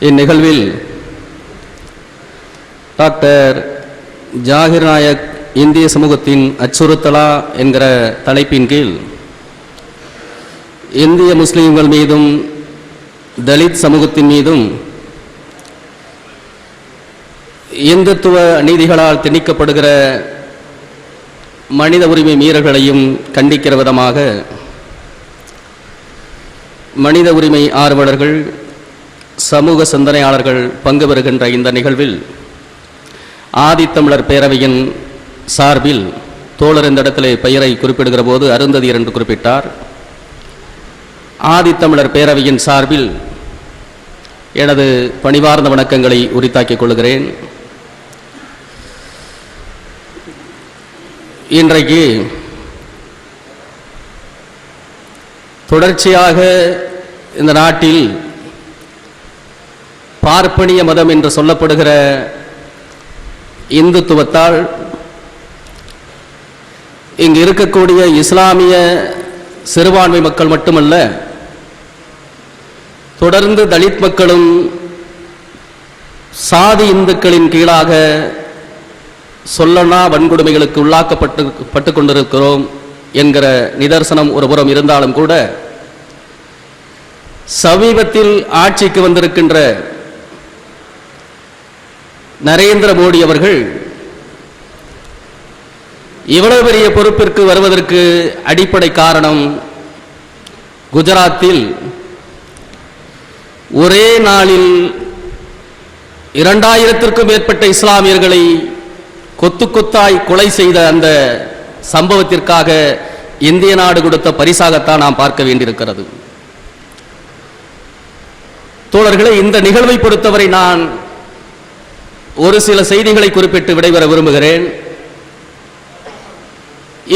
இந்நிகழ்வில் டாக்டர் ஜாகிர் நாயக் இந்திய சமூகத்தின் அச்சுறுத்தலா என்கிற தலைப்பின் கீழ் இந்திய முஸ்லிம்கள் மீதும் தலித் சமூகத்தின் மீதும் இந்துத்துவ நீதிகளால் திணிக்கப்படுகிற மனித உரிமை மீறல்களையும் கண்டிக்கிற விதமாக மனித உரிமை ஆர்வலர்கள், சமூக சிந்தனையாளர்கள் பங்கு பெறுகின்ற இந்த நிகழ்வில் ஆதித்தமிழர் பேரவையின் சார்பில் தோழர் இந்த இடத்திலே பெயரை குறிப்பிடுகிற போது அருந்ததியர் என்று குறிப்பிட்டார். ஆதித்தமிழர் பேரவையின் சார்பில் எனது பணிவார்ந்த வணக்கங்களை உரித்தாக்கிக் கொள்கிறேன். இன்றைக்கு தொடர்ச்சியாக இந்த நாட்டில் பார்ப்பனிய மதம் என்று சொல்லப்படுகிற இந்துத்துவத்தால் இங்கு இருக்கக்கூடிய இஸ்லாமிய சிறுபான்மை மக்கள் மட்டுமல்ல, தொடர்ந்து தலித் மக்களும் சாதி இந்துக்களின் கீழாக சொல்லனா வன்கொடுமைகளுக்கு உள்ளாக்கப்பட்டு கொண்டிருக்கிறோம் என்கிற நிதர்சனம் ஒருபுறம் இருந்தாலும் கூட, சமீபத்தில் ஆட்சிக்கு வந்திருக்கின்ற நரேந்திர மோடி அவர்கள் இவ்வளவு பெரிய பொறுப்பிற்கு வருவதற்கு அடிப்படை காரணம், குஜராத்தில் ஒரே நாளில் 2000க்கும் மேற்பட்ட இஸ்லாமியர்களை கொத்து கொத்தாய் கொலை செய்த அந்த சம்பவத்திற்காக இந்திய நாடு கொடுத்த பரிசாகத்தான் நாம் பார்க்க வேண்டியிருக்கிறது. தோழர்களே, இந்த நிகழ்வை பொறுத்தவரை நான் ஒரு சில செய்திகளை குறிப்பிட்டு விடைபெற விரும்புகிறேன்.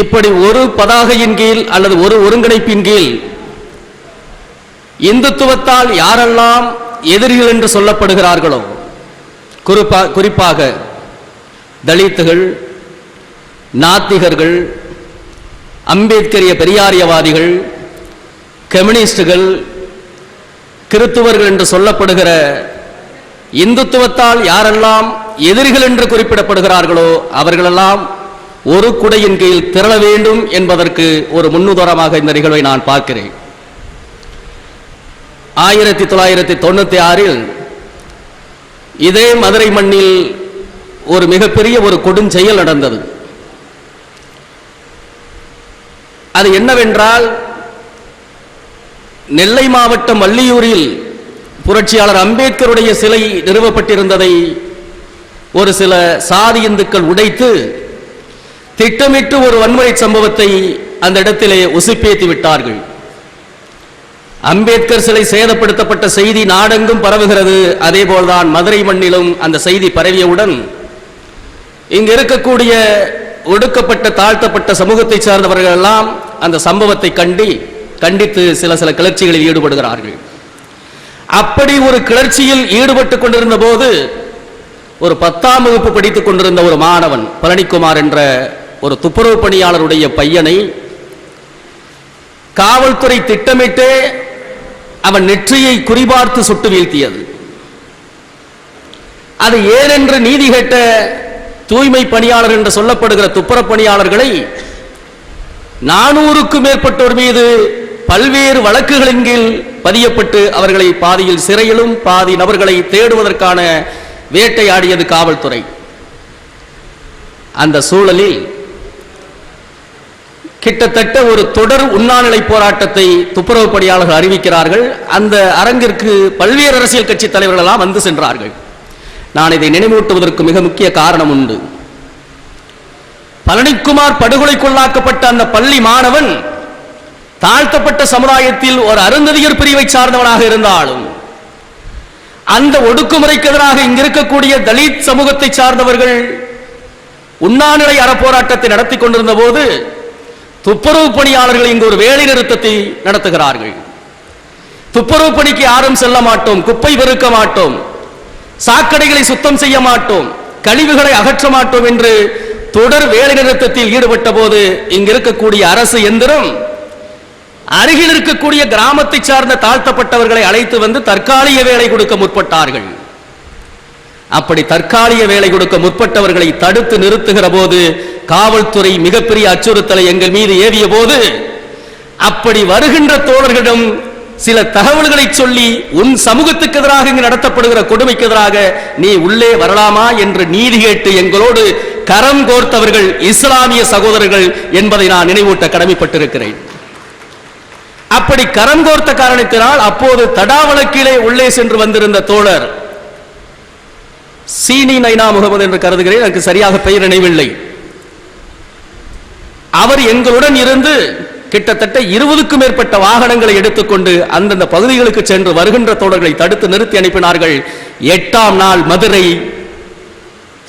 இப்படி ஒரு பதாகையின் கீழ் அல்லது ஒரு ஒருங்கிணைப்பின் கீழ் இந்துத்துவத்தால் யாரெல்லாம் எதிரிகள் என்று சொல்லப்படுகிறார்களோ, குறிப்பாக தலித்துகள், நாத்திகர்கள், அம்பேத்கரிய பெரியாரியவாதிகள், கம்யூனிஸ்டுகள், கிறித்துவர்கள் என்று சொல்லப்படுகிற இந்துத்துவத்தால் யாரெல்லாம் எதிரிகள் என்று குறிப்பிடப்படுகிறார்களோ அவர்களெல்லாம் ஒரு குடையின் கீழ் திரள வேண்டும் என்பதற்கு ஒரு முன்னுதாரணமாக இந்த நிகழ்வை நான் பார்க்கிறேன். 1996 இதே மதுரை மண்ணில் ஒரு மிகப்பெரிய ஒரு கொடுஞ்செயல் நடந்தது. அது என்னவென்றால், நெல்லை மாவட்டம் வள்ளியூரில் புரட்சியாளர் அம்பேத்கருடைய சிலை நிறுவப்பட்டிருந்ததை ஒரு சில சாதி இந்துக்கள் உடைத்து திட்டமிட்டு ஒரு வன்முறை சம்பவத்தை அந்த இடத்திலே உசுப்பேத்தி விட்டார்கள். அம்பேத்கர் சிலை சேதப்படுத்தப்பட்ட செய்தி நாடெங்கும் பரவுகிறது. அதேபோல்தான் மதுரை மண்ணிலும் அந்த செய்தி பரவியவுடன் இங்கு இருக்கக்கூடிய ஒடுக்கப்பட்ட தாழ்த்தப்பட்ட சமூகத்தை சார்ந்தவர்கள் எல்லாம் அந்த சம்பவத்தை கண்டித்து சில கிளர்ச்சிகளில் ஈடுபடுகிறார்கள். அப்படி ஒரு கிளர்ச்சியில் ஈடுபட்டுக் கொண்டிருந்த போது ஒரு 10ஆம் வகுப்பு படித்துக் கொண்டிருந்த ஒரு மாணவன், பழனிக்குமார் என்ற ஒரு துப்புரவு பணியாளருடைய பையனை காவல்துறை திட்டமிட்டு அவன் நெற்றியை குறிபார்த்து சுட்டு வீழ்த்தியது. அது ஏனென்று நீதி கேட்ட தூய்மை பணியாளர் என்று சொல்லப்படுகிற துப்புரவு பணியாளர்களை 400க்கும் மேற்பட்டோர் மீது பல்வேறு வழக்குகளின் கீழ் பதியப்பட்டு அவர்களை பாதியில் சிறையிலும் பாதி நபர்களை தேடுவதற்கான வேட்டையாடியது காவல்துறை. அந்த சூழலில் கிட்டத்தட்ட ஒரு தொடர் உண்ணாநிலை போராட்டத்தை துப்புரவு பணியாளர்கள் அறிவிக்கிறார்கள். அந்த அரங்கிற்கு பல்வேறு அரசியல் கட்சி தலைவர்கள் எல்லாம் வந்து சென்றார்கள். நான் இதை நினைவூட்டுவதற்கு மிக முக்கிய காரணம் உண்டு. பழனிக்குமார் படுகொலைக்குள்ளாக்கப்பட்ட அந்த பள்ளி மாணவன் தாழ்த்தப்பட்ட சமுதாயத்தில் ஒரு அருந்ததியர் பிரிவை சார்ந்தவனாக இருந்தாலும், அந்த ஒடுக்குமுறைக்கு எதிராக இங்கிருக்கக்கூடிய தலித் சமூகத்தை சார்ந்தவர்கள் உண்ணாநிலை அறப்போராட்டத்தை நடத்தி கொண்டிருந்த போது துப்புரவு பணியாளர்கள் இங்கு ஒரு வேலை நிறுத்தத்தை நடத்துகிறார்கள். துப்புரவு பணிக்கு யாரும் செல்ல மாட்டோம், குப்பை பெருக்க மாட்டோம், சாக்கடைகளை சுத்தம் செய்ய மாட்டோம், கழிவுகளை அகற்ற மாட்டோம் என்று தொடர் வேலை நிறுத்தத்தில் ஈடுபட்ட போது இங்கு இருக்கக்கூடிய அரசு எந்திரம் அருகில் இருக்கக்கூடிய கிராமத்தை சார்ந்த தாழ்த்தப்பட்டவர்களை அழைத்து வந்து தற்காலிக வேலை கொடுக்க முற்பட்டார்கள். அப்படி தற்காலிக வேலை கொடுக்க முற்பட்டவர்களை தடுத்து நிறுத்துகிற போது காவல்துறை மிகப்பெரிய அச்சுறுத்தலை எங்கள் மீது ஏவிய போது அப்படி வருகின்ற தோழர்களிடம் சில தகவல்களை சொல்லி உன் சமூகத்துக்கு எதிராக இங்கு நடத்தப்படுகிற கொடுமைக்கு எதிராக நீ உள்ளே வரலாமா என்று நீதி கேட்டு எங்களோடு கரம் கோர்த்தவர்கள் இஸ்லாமிய சகோதரர்கள் என்பதை நான் நினைவூட்ட கடமைப்பட்டிருக்கிறேன். அப்படி கரம் கோர்த்த காரணத்தினால் அப்போது தடா வழக்கிலே உள்ளே சென்று வந்திருந்த தோழர் சீனி நைனா முகமது என்று கருதுகிறேன், எனக்கு சரியாக பெயர் நினைவில்லை. அவர் எங்களுடன் இருந்து கிட்டத்தட்ட 20க்கும் மேற்பட்ட வாகனங்களை எடுத்துக்கொண்டு அந்தந்த பகுதிகளுக்கு சென்று வருகின்ற தோழர்களை தடுத்து நிறுத்தி அனுப்பினார்கள். 8ஆம் நாள் மதுரை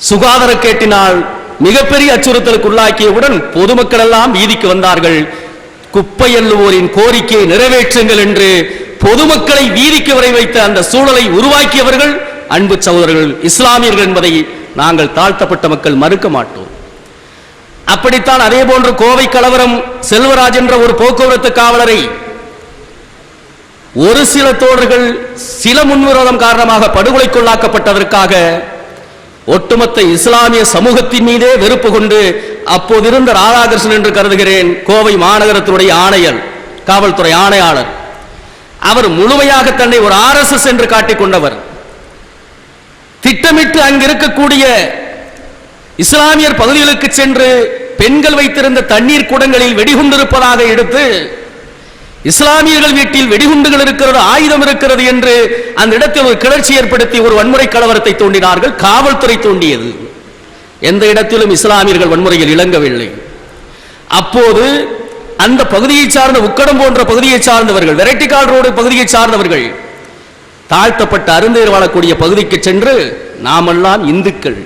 சுகாதார கேட்டினால் மிகப்பெரிய அச்சுறுத்தலுக்கு உள்ளாக்கியவுடன் பொதுமக்கள் எல்லாம் வீதிக்கு வந்தார்கள். குப்பை எல்லுவோரின் கோரிக்கையை நிறைவேற்றுங்கள் என்று பொதுமக்களை வீதிக்கு வரை வைத்த அந்த சூழலை உருவாக்கியவர்கள் அன்பு சகோதரர்கள் இஸ்லாமியர்கள் என்பதை நாங்கள் தாழ்த்தப்பட்ட மக்கள் மறுக்க மாட்டோம். அப்படித்தான் அதே போன்று கோவை கலவரம் செல்வராஜ் என்ற ஒரு போக்குவரத்து காவலரை ஒரு சில தோழர்கள் சில முன்விரோதம் காரணமாக படுகொலைக்குள்ளாக்கப்பட்டதற்காக ஒட்டுமொத்த இஸ்லாமிய சமூகத்தின் மீதே வெறுப்பு கொண்டு அப்போதிருந்த ராதாகிருஷ்ணன் என்று கருதுகிறேன் கோவை மாநகரத்தினுடைய ஆணையர் காவல்துறை ஆணையாளர், அவர் முழுமையாக தன்னை ஒரு RSS என்று காட்டிக் கொண்டவர். திட்டமிட்டு அங்கிருக்கக்கூடிய இஸ்லாமியர் பகுதிகளுக்கு சென்று பெண்கள் வைத்திருந்த தண்ணீர் குடங்களில் வெடிகுண்டு இருப்பதாக எடுத்து இஸ்லாமியர்கள் வீட்டில் வெடிகுண்டுகள் இருக்கிறது, ஆயுதம் இருக்கிறது என்று அந்த இடத்தில் ஒரு கிளர்ச்சி ஏற்படுத்தி ஒரு வன்முறை கலவரத்தை தூண்டினார்கள். காவல்துறை தூண்டியது. எந்த இடத்திலும் இஸ்லாமியர்கள் வன்முறையில் இறங்கவில்லை. அப்போது அந்த பகுதியை சார்ந்த உக்கடம் போன்ற பகுதியை சார்ந்தவர்கள், வெரைட்டிகால் ரோடு பகுதியை சார்ந்தவர்கள் தாழ்த்தப்பட்ட அருந்தேர் வாழக்கூடிய பகுதிக்கு சென்று நாமெல்லாம் இந்துக்கள்,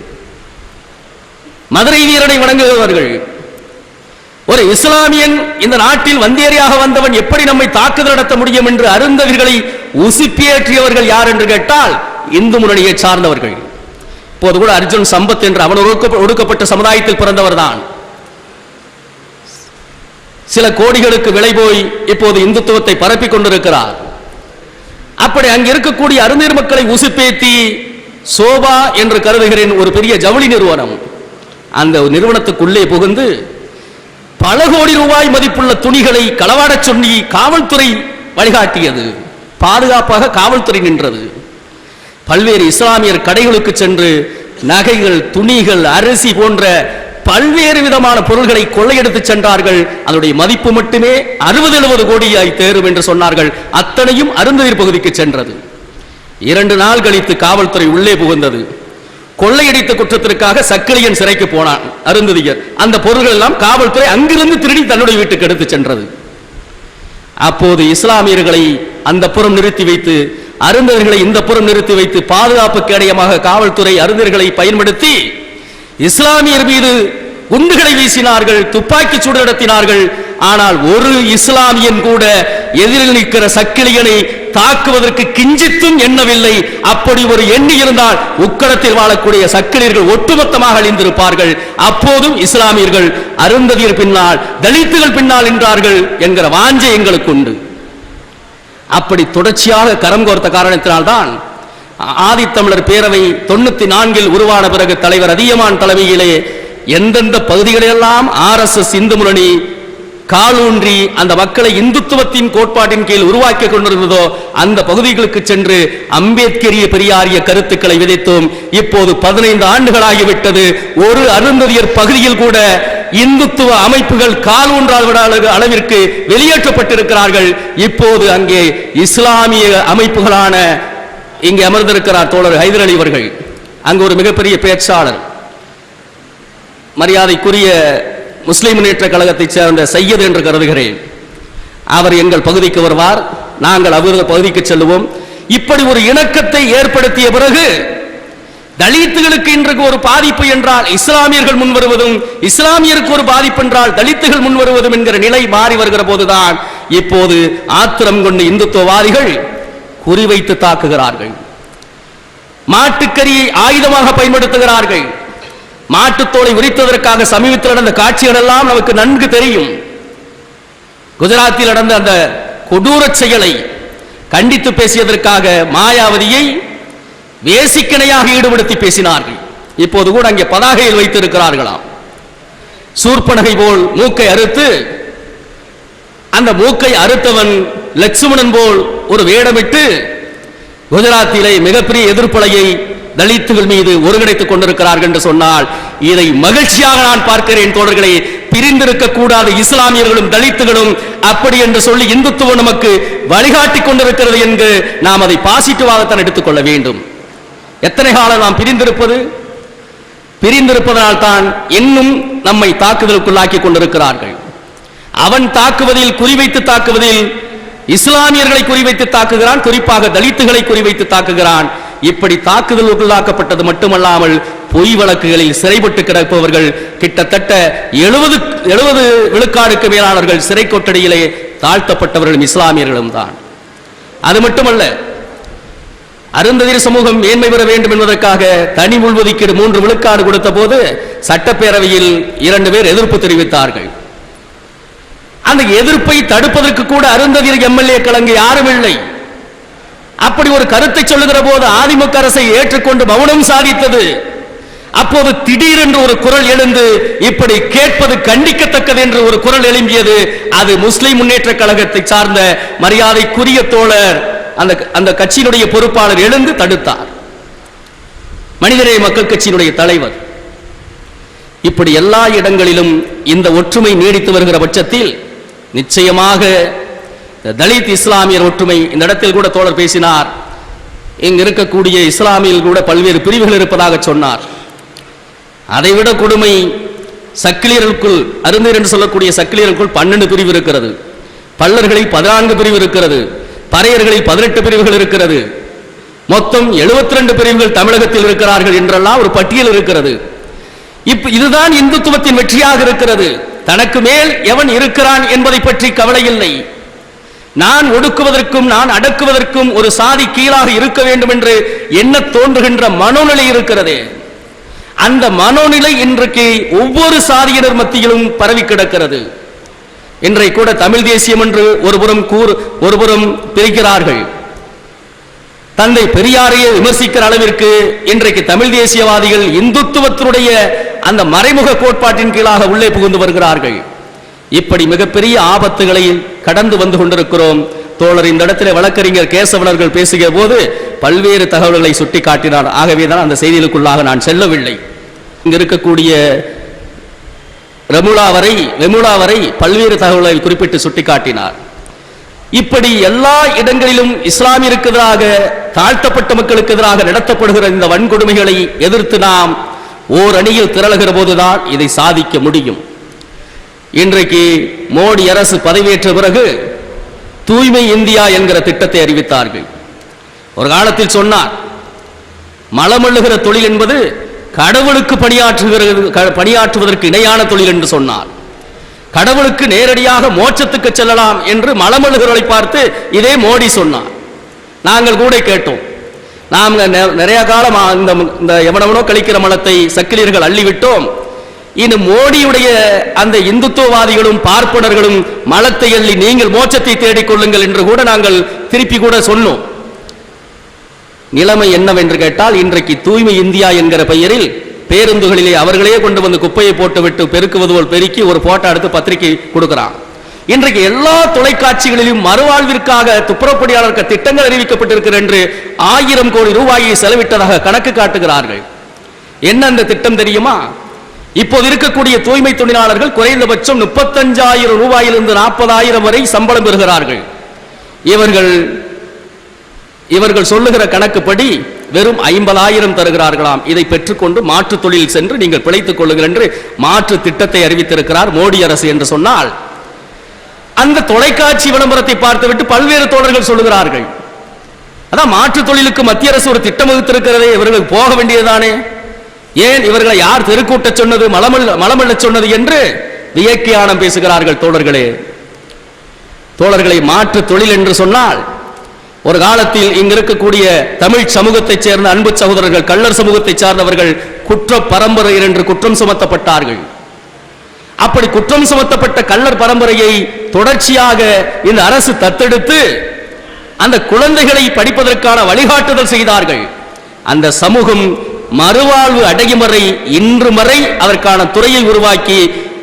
மதுரை வீரனை வணங்குகிறவர்கள், ஒரு இஸ்லாமியன் இந்த நாட்டில் வந்தேரியாக வந்தவன் எப்படி நம்மை தாக்குதல் நடத்த முடியும் என்று அருந்தவர்களை உசுப்பியேற்றியவர்கள் யார் என்று கேட்டால் இந்து முன்னணியை சார்ந்தவர்கள். இப்போது கூட அர்ஜுன் சம்பத் என்று அவன் ஒடுக்கப்பட்ட சமுதாயத்தில் பிறந்தவர் தான். சில கோடிகளுக்கு விலை போய் இப்போது இந்துத்துவத்தை பரப்பிக் கொண்டிருக்கிறார். அப்படி அங்கு இருக்கக்கூடிய அருந்தேர் மக்களை உசுப்பேத்தி சோபா என்று கருதுகிறேன் ஒரு பெரிய ஜவுளி நிறுவனம், அந்த நிறுவனத்துக்குள்ளே புகுந்து பல கோடி ரூபாய் மதிப்புள்ள துணிகளை களவாடச் சொல்லி காவல்துறை வழிகாட்டியது. பாதுகாப்பாக காவல்துறை நின்றது. பல்வேறு இஸ்லாமியர் கடைகளுக்கு சென்று நகைகள், துணிகள், அரிசி போன்ற பல்வேறு விதமான பொருள்களை கொள்ளையெடுத்து சென்றார்கள். அதனுடைய மதிப்பு மட்டுமே 60-70 கோடியாய் தேரும் என்று சொன்னார்கள். அத்தனையும் அருந்ததிர் பகுதிக்கு சென்றது. 2 நாள் கழித்து காவல்துறை உள்ளே புகுந்தது. கொள்ளையடித்த குற்றத்திற்காக சக்கிலியன் சிறைக்கு போனான் அருந்ததியர். அந்த பொருள்கள் எல்லாம் காவல்துறை அங்கிருந்து திருடி தன்னுடைய வீட்டுக்கு எடுத்து சென்றது. அப்போது இஸ்லாமியர்களை அந்த புறம் நிறுத்தி வைத்து அருந்ததியர்களை இந்த புறம் நிறுத்தி வைத்து பாதுகாப்புக்கு இடையமாக காவல்துறை அருந்ததியர்களை பயன்படுத்தி இஸ்லாமியர் மீது குண்டுகளை வீசினார்கள், துப்பாக்கி சூடு நடத்தினார்கள். ஆனால் ஒரு இஸ்லாமியன் கூட எதிரில் நிற்கிற சக்கிலியனை தாக்குவதற்கு கிஞ்சித்தும் எண்ணவில்லை. அப்படி ஒரு எண்ணி இருந்தால் உக்கடத்தில் வாழக்கூடிய சக்கிலியர்கள் ஒட்டுமொத்தமாக அழிந்திருப்பார்கள். அப்போதும் இஸ்லாமியர்கள் அருந்ததியர் பின்னால், தலித்துகள் பின்னால் நின்றார்கள் என்கிற வாஞ்சை எங்களுக்கு உண்டு. அப்படி தொடர்ச்சியாக கரம் கோர்த்த காரணத்தினால்தான் ஆதித்தமிழர் பேரவை 94 உருவான பிறகு தலைவர் அதியமான் தலைமையிலே எந்தெந்த பகுதிகளெல்லாம் RSS இந்து முன்னணி காலூன்றி அந்த மக்களை இந்துத்துவத்தின் கோட்பாட்டின் கீழ் உருவாக்கி கொண்டிருந்ததோ அந்த பகுதிகளுக்கு சென்று அம்பேத்கரிய பெரியாரிய கருத்துக்களை விதைத்தோம். இப்போது 15 ஆண்டுகளாகிவிட்டது. ஒரு அருந்ததியர் பகுதியில் கூட இந்துத்துவ அமைப்புகள் காலூன்றாத அளவிற்கு வெளியேற்றப்பட்டிருக்கிறார்கள். இப்போது அங்கே இஸ்லாமிய அமைப்புகளான இங்கே அமர்ந்திருக்கிறார் தோழர் ஹைதர் அலி அவர்கள், அங்கு ஒரு மிகப்பெரிய பேச்சாளர், மரியாதைக்குரிய முஸ்லிம் முன்னேற்ற கழகத்தைச் சேர்ந்த சையது என்று கருதுகிறேன். அவர் எங்கள் பகுதிக்கு வருவார், நாங்கள் அவரது பகுதிக்கு செல்லுவோம். இப்படி ஒரு இணக்கத்தை ஏற்படுத்திய பிறகு தலித்துகளுக்கு இன்றைக்கு ஒரு பாதிப்பு என்றால் இஸ்லாமியர்கள் முன்வருவதும், இஸ்லாமியருக்கு ஒரு பாதிப்பு என்றால் தலித்துகள் முன்வருவதும் என்கிற நிலை மாறி வருகிற போதுதான் இப்போது ஆத்திரம் கொண்டு இந்துத்துவவாதிகள் குறிவைத்து தாக்குகிறார்கள். மாட்டுக்கரியை ஆயுதமாக பயன்படுத்துகிறார்கள். மாட்டுத்தோலை உரித்ததற்காக சமீபத்தில் நடந்த காட்சிகள் எல்லாம் நமக்கு நன்கு தெரியும். குஜராத்தில் நடந்த அந்த கொடூர செயலை கண்டித்து பேசியதற்காக மாயாவதியை வேசிக்கணையாக ஈடுபடுத்தி பேசினார்கள். இப்போது கூட அங்கே பதாகையில் வைத்திருக்கிறார்களாம். சூர்பனகை போல் மூக்கை அறுத்து, அந்த மூக்கை அறுத்தவன் லட்சுமணன் போல் ஒரு வேடமிட்டு குஜராத்திலே மிகப்பெரிய எதிர்ப்பலையை தலித்துகள் மீது ஒருங்கிணைத்துக் கொண்டிருக்கிறார்கள் என்று சொன்னால் இதை மகிழ்ச்சியாக நான் பார்க்கிறேன். தோழர்களே, பிரிந்திருக்க கூடாத இஸ்லாமியர்களும் தலித்துகளும் அப்படி என்று சொல்லி இந்துத்துவம் நமக்கு வழிகாட்டி கொண்டிருக்கிறது என்று நாம் அதை பாசிட்டிவாகத்தான் எடுத்துக்கொள்ள வேண்டும். எத்தனை காலம் நாம் பிரிந்திருப்பது? பிரிந்திருப்பதனால் தான் இன்னும் நம்மை தாக்குதலுக்குள்ளாக்கி கொண்டிருக்கிறார்கள். அவன் தாக்குவதில், குறிவைத்து தாக்குவதில் இஸ்லாமியர்களை குறிவைத்து தாக்குகிறான், குறிப்பாக தலித்துகளை குறிவைத்து தாக்குகிறான். இப்படி தாக்குதலுக்குள்ளாக்கப்பட்டது மட்டுமல்லாமல் பொய் வழக்குகளில் சிறைப்பட்டு கிடப்பவர்கள் கிட்டத்தட்ட 70 விழுக்காடுக்கு மேலானவர்கள் சிறை கொட்டடியிலே தாழ்த்தப்பட்டவர்கள் இஸ்லாமியர்களும் தான். அது மட்டுமல்ல, அருந்ததியர் சமூகம் மேன்மை பெற வேண்டும் என்பதற்காக தனி உள்ஒதுக்கீடு 3 விழுக்காடு கொடுத்த போது சட்டப்பேரவையில் 2 பேர் எதிர்ப்பு தெரிவித்தார்கள். அந்த எதிர்ப்பை தடுப்பதற்கு கூட அருந்ததியர் எம்எல்ஏக்கள் அங்கு யாரும் இல்லை. அப்படி ஒரு கருத்தை சொல்லுகிற போது அதிமுக அரசை ஏற்றுக்கொண்டு மௌனம் சாதித்தது. அப்போது திடீரென்று ஒரு குரல் எழுந்து இப்படி கேட்பது கண்டிக்கத்தக்கது என்று ஒரு குரல் எழும்பியது. அது முஸ்லிம் முன்னேற்ற கழகத்தை சார்ந்த மரியாதைக்குரிய தோழர், அந்த கட்சியினுடைய பொறுப்பாளர் எழுந்து தடுத்தார். மனிதநேய மக்கள் கட்சியினுடைய தலைவர். இப்படி எல்லா இடங்களிலும் இந்த ஒற்றுமை நீடித்து வருகிற பட்சத்தில் நிச்சயமாக தலித் இஸ்லாமியர் ஒற்றுமை, இந்த இடத்தில் கூட தோழர் பேசினார், இங்கு இருக்கக்கூடிய இஸ்லாமியில் கூட பல்வேறு பிரிவுகள் இருப்பதாக சொன்னார். அதைவிட கொடுமை, சக்கிலியர்களுக்குள், அருந்தர் என்று சொல்லக்கூடிய சக்கிலியர்களுக்குள் 12 பிரிவு இருக்கிறது, பல்லர்களில் 14 பிரிவு இருக்கிறது, பறையர்களில் 18 பிரிவுகள் இருக்கிறது, மொத்தம் 72 பிரிவுகள் தமிழகத்தில் இருக்கிறார்கள் என்றெல்லாம் ஒரு பட்டியல் இருக்கிறது. இதுதான் இந்துத்துவத்தின் வெற்றியாக இருக்கிறது. தனக்கு மேல் எவன் இருக்கிறான் என்பதை பற்றி கவலை இல்லை. நான் ஒடுக்குவதற்கும் நான் அடக்குவதற்கும் ஒரு சாதி கீழாக இருக்க வேண்டும் என்று என்ன தோன்றுகின்ற மனோநிலை இருக்கிறது. அந்த மனோநிலை இன்றைக்கு ஒவ்வொரு சாதியினர் மத்தியிலும் பரவி கிடக்கிறது. இன்றை கூட தமிழ் தேசியம் என்று ஒருபுறம் பிரிக்கிறார்கள். தந்தை பெரியாரையே விமர்சிக்கிற அளவிற்கு இன்றைக்கு தமிழ் தேசியவாதிகள் இந்துத்துவத்தினுடைய அந்த மறைமுக கோட்பாட்டின் கீழாக உள்ளே புகுந்து வருகிறார்கள். இப்படி மிகப்பெரிய ஆபத்துகளை கடந்து வந்து கொண்டிருக்கிறோம். தோழர், இந்த இடத்துல வழக்கறிஞர் கேசவனர்கள் பேசுகிற போது பல்வேறு தகவல்களை சுட்டி காட்டினார். ஆகவேதான் அந்த செய்திகளுக்குள்ளாக நான் செல்லவில்லை. இங்கு இருக்கக்கூடிய வெமுலா வரை பல்வேறு தகவல்களை குறிப்பிட்டு சுட்டிக்காட்டினார். இப்படி எல்லா இடங்களிலும் இஸ்லாமியருக்கு எதிராக, தாழ்த்தப்பட்ட மக்களுக்கு எதிராக நடத்தப்படுகிற இந்த வன்கொடுமைகளை எதிர்த்து நாம் ஓர் அணியில் திரளுகிற போதுதான் இதை சாதிக்க முடியும். இன்றைக்கு மோடி அரசு பதவியேற்ற பிறகு தூய்மை இந்தியா என்கிற திட்டத்தை அறிவித்தார்கள். ஒரு காலத்தில் சொன்னார், மலமள்ளுகிற தொழில் என்பது கடவுளுக்கு பணியாற்றுவதற்கு இணையான தொழில் என்று சொன்னார். கடவுளுக்கு நேரடியாக மோட்சத்துக்கு செல்லலாம் என்று மலமள்ளுகிறவர்களை பார்த்து இதே மோடி சொன்னார். நாங்கள் கூட கேட்டோம். நாம் நிறைய காலம் இந்த எவனவனோ கழிக்கிற மலத்தை சக்கிலியர்கள் அள்ளிவிட்டோம். இனி மோடியுடைய அந்த இந்துத்துவவாதிகளும் பார்ப்பனர்களும் மலத்தை அள்ளி நீங்கள் மோட்சத்தை தேடிக்கொள்ளுங்கள் என்று கூட நாங்கள் திருப்பி கூட சொன்னோம். நிலைமை என்னவென்று கேட்டால், இன்றைக்கு தூய்மை இந்தியா என்கிற பெயரில் பேருந்துகளிலே அவர்களே கொண்டு வந்து குப்பையை போட்டுவிட்டு பெருக்குவது போல் பெருக்கி ஒரு போட்டோ எடுத்து பத்திரிகை கொடுக்கிறான். இன்றைக்கு எல்லா தொலைக்காட்சிகளிலும் மறுவாழ்விற்காக துப்புரப்பணியாளருக்கு திட்டங்கள் அறிவிக்கப்பட்டிருக்கிறது என்று 1000 கோடி ரூபாயை செலவிட்டதாக கணக்கு காட்டுகிறார்கள். என்ன அந்த திட்டம் தெரியுமா? இப்போது இருக்கக்கூடிய தூய்மை தொழிலாளர்கள் குறைந்தபட்சம் 35,000 ரூபாயிலிருந்து 40,000 வரை சம்பளம் பெறுகிறார்கள். இவர்கள் சொல்லுகிற கணக்குப்படி வெறும் 50,000 தருகிறார்களாம். இதை பெற்றுக்கொண்டு மாற்று தொழில் சென்று நீங்கள் பிழைத்துக் கொள்ளுங்கள் என்று மாற்று திட்டத்தை அறிவித்திருக்கிறார் மோடி அரசு என்று சொன்னால், அந்த தொலைக்காட்சி விளம்பரத்தை பார்த்துவிட்டு பல்வேறு தோழர்கள் சொல்லுகிறார்கள், அதான் மாற்று தொழிலுக்கு மத்திய அரசு ஒரு திட்டம் வகுத்திருக்கிறதே, இவர்களுக்கு போக வேண்டியதுதானே, ஏன் இவர்களை யார் தெருக்கூட்ட சொன்னது, மலமல்ல சொன்னது என்று வியக்கியானம் பேசுகிறார்கள். தோழர்களை மாற்று தொழில் என்று சொன்னால், ஒரு காலத்தில் இங்கு இருக்கக்கூடிய தமிழ் சமூகத்தைச் சேர்ந்த அன்பு சகோதரர்கள், கள்ளர் சமூகத்தை சார்ந்தவர்கள் குற்ற பரம்பரையர் என்று குற்றம் சுமத்தப்பட்டார்கள். அப்படி குற்றம் சுமத்தப்பட்ட கள்ளர் பரம்பரையை தொடர்ச்சியாக இந்த அரசு தத்தெடுத்து அந்த குழந்தைகளை படிப்பதற்கான வழிகாட்டுதல் செய்தார்கள். அந்த சமூகம் மறுவாழ்வு அடையும் வரை இன்று வரை அதற்கான துறையை உருவாக்கி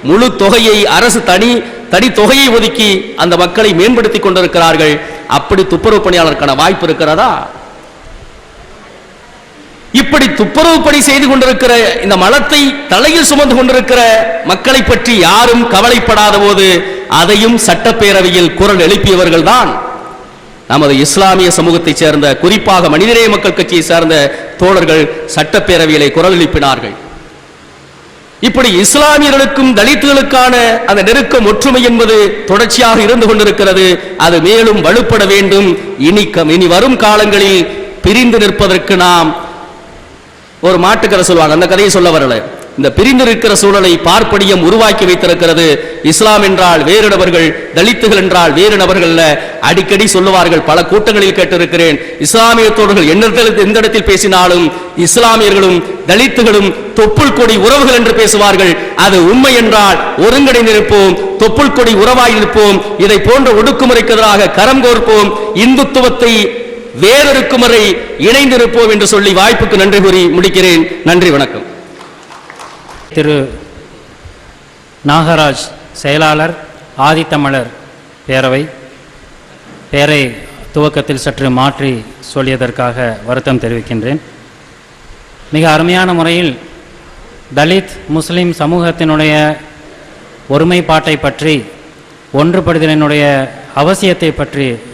முழு தொகையை அரசு தனி தொகையை ஒதுக்கி அந்த மக்களை மேம்படுத்திக் கொண்டிருக்கிறார்கள். அப்படி துப்புரவு பணியாளருக்கான வாய்ப்பு இருக்கிறதா? இப்படி துப்புரவு பணி செய்து கொண்டிருக்கிற இந்த மலத்தை தலையில் சுமந்து கொண்டிருக்கிற மக்களை பற்றி யாரும் கவலைப்படாத போது அதையும் சட்டப்பேரவையில் குரல் எழுப்பியவர்கள் தான் நமது இஸ்லாமிய சமூகத்தைச் சேர்ந்த, குறிப்பாக மனிதநேய மக்கள் கட்சியை சார்ந்த தோழர்கள் சட்டப்பேரவையிலே குரல் எழுப்பினார்கள். இப்படி இஸ்லாமியர்களுக்கும் தலித்துகளுக்கான அந்த நெருக்கம் ஒற்றுமை என்பது தொடர்ச்சியாக இருந்து கொண்டிருக்கிறது. அது மேலும் வலுப்பட வேண்டும். இனி வரும் காலங்களில் பிரிந்து நிற்பதற்கு நாம் ஒரு மாட்டுக்கதை சொல்வாங்க, அந்த கதையை சொல்ல வரல. இந்த பிரிந்து இருக்கிற சூழலை பார்ப்பனியம் உருவாக்கி வைத்திருக்கிறது. இஸ்லாம் என்றால் வேறு நபர்கள், தலித்துகள் என்றால் வேறு நபர்கள். அடிக்கடி சொல்லுவார்கள், பல கூட்டங்களில் கேட்டிருக்கிறேன், இஸ்லாமிய தோழர்கள் எந்த இடத்தில் பேசினாலும் இஸ்லாமியர்களும் தலித்துகளும் தொப்புள் கொடி உறவுகள் என்று பேசுவார்கள். அது உண்மை என்றால் ஒருங்கிணைந்திருப்போம், தொப்புள் கொடி உறவாய் இருப்போம். இதை போன்ற ஒடுக்குமுறைக்கு எதிராக கரம் கோர்ப்போம், இந்துத்துவத்தை வேறொருக்கும் வரை இணைந்திருப்போம் என்று சொல்லி வாய்ப்புக்கு நன்றி கூறி முடிக்கிறேன். நன்றி, வணக்கம். திரு நாகராஜ், செயலாளர், ஆதித்தமிழர் பேரவை. பெயரை துவக்கத்தில் சற்று மாற்றி சொல்லியதற்காக வருத்தம் தெரிவிக்கின்றேன். மிக அருமையான முறையில் தலித் முஸ்லிம் சமூகத்தினுடைய ஒருமைப்பாட்டை பற்றி, ஒன்றுபடுதலினுடைய அவசியத்தை பற்றி